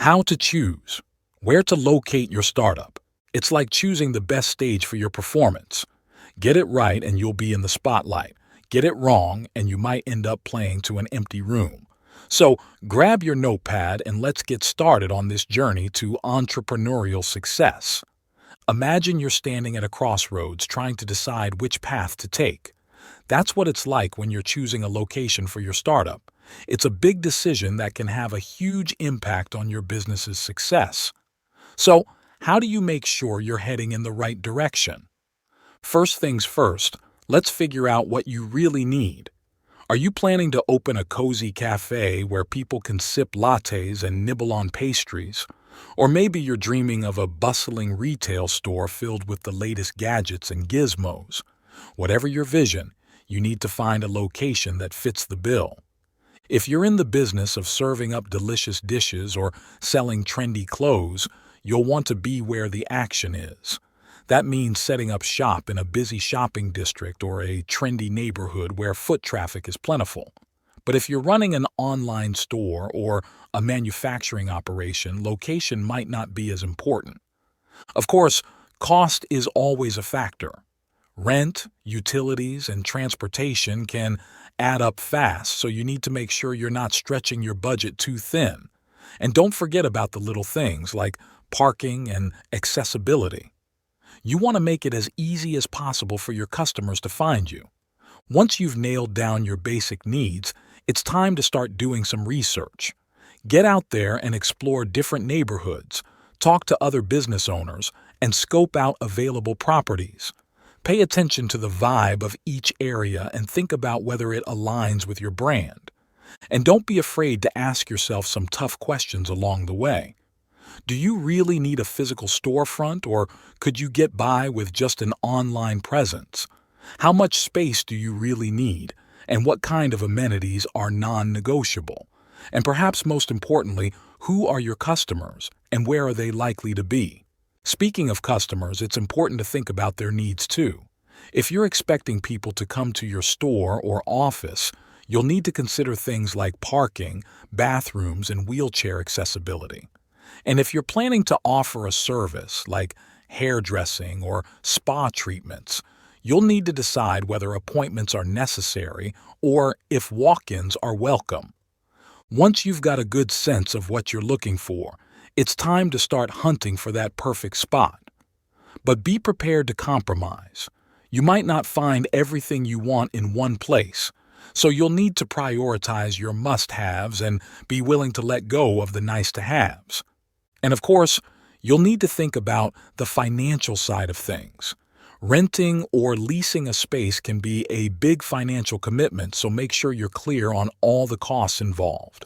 How to choose. Where to locate your startup. It's like choosing the best stage for your performance. Get it right and you'll be in the spotlight. Get it wrong and you might end up playing to an empty room. So grab your notepad and let's get started on this journey to entrepreneurial success. Imagine you're standing at a crossroads trying to decide which path to take. That's what it's like when you're choosing a location for your startup. It's a big decision that can have a huge impact on your business's success. So, how do you make sure you're heading in the right direction? First things first, let's figure out what you really need. Are you planning to open a cozy cafe where people can sip lattes and nibble on pastries? Or maybe you're dreaming of a bustling retail store filled with the latest gadgets and gizmos. Whatever your vision, you need to find a location that fits the bill. If you're in the business of serving up delicious dishes or selling trendy clothes, you'll want to be where the action is. That means setting up shop in a busy shopping district or a trendy neighborhood where foot traffic is plentiful. But if you're running an online store or a manufacturing operation, location might not be as important. Of course, cost is always a factor. Rent, utilities, and transportation can add up fast, so you need to make sure you're not stretching your budget too thin. And don't forget about the little things like parking and accessibility. You want to make it as easy as possible for your customers to find you. Once you've nailed down your basic needs, it's time to start doing some research. Get out there and explore different neighborhoods, talk to other business owners, and scope out available properties. Pay attention to the vibe of each area and think about whether it aligns with your brand. And don't be afraid to ask yourself some tough questions along the way. Do you really need a physical storefront, or could you get by with just an online presence? How much space do you really need, and what kind of amenities are non-negotiable? And perhaps most importantly, who are your customers, and where are they likely to be? Speaking of customers, it's important to think about their needs too. If you're expecting people to come to your store or office, you'll need to consider things like parking, bathrooms, and wheelchair accessibility. And if you're planning to offer a service like hairdressing or spa treatments, you'll need to decide whether appointments are necessary or if walk-ins are welcome. Once you've got a good sense of what you're looking for, it's time to start hunting for that perfect spot. But be prepared to compromise. You might not find everything you want in one place, so you'll need to prioritize your must-haves and be willing to let go of the nice-to-haves. And of course, you'll need to think about the financial side of things. Renting or leasing a space can be a big financial commitment, so make sure you're clear on all the costs involved.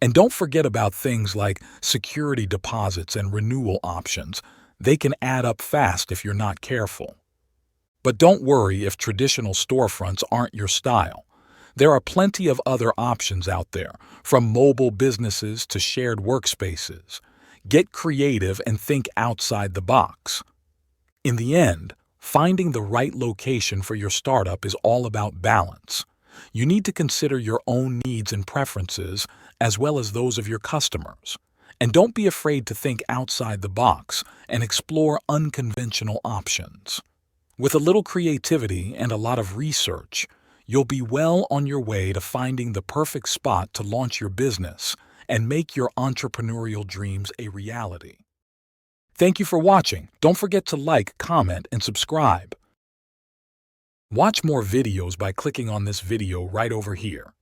And don't forget about things like security deposits and renewal options. They can add up fast if you're not careful. But don't worry if traditional storefronts aren't your style. There are plenty of other options out there, from mobile businesses to shared workspaces. Get creative and think outside the box. In the end, finding the right location for your startup is all about balance. You need to consider your own needs and preferences as well as those of your customers. And don't be afraid to think outside the box and explore unconventional options. With a little creativity and a lot of research, you'll be well on your way to finding the perfect spot to launch your business and make your entrepreneurial dreams a reality. Thank you for watching. Don't forget to like, comment, and subscribe. Watch more videos by clicking on this video right over here.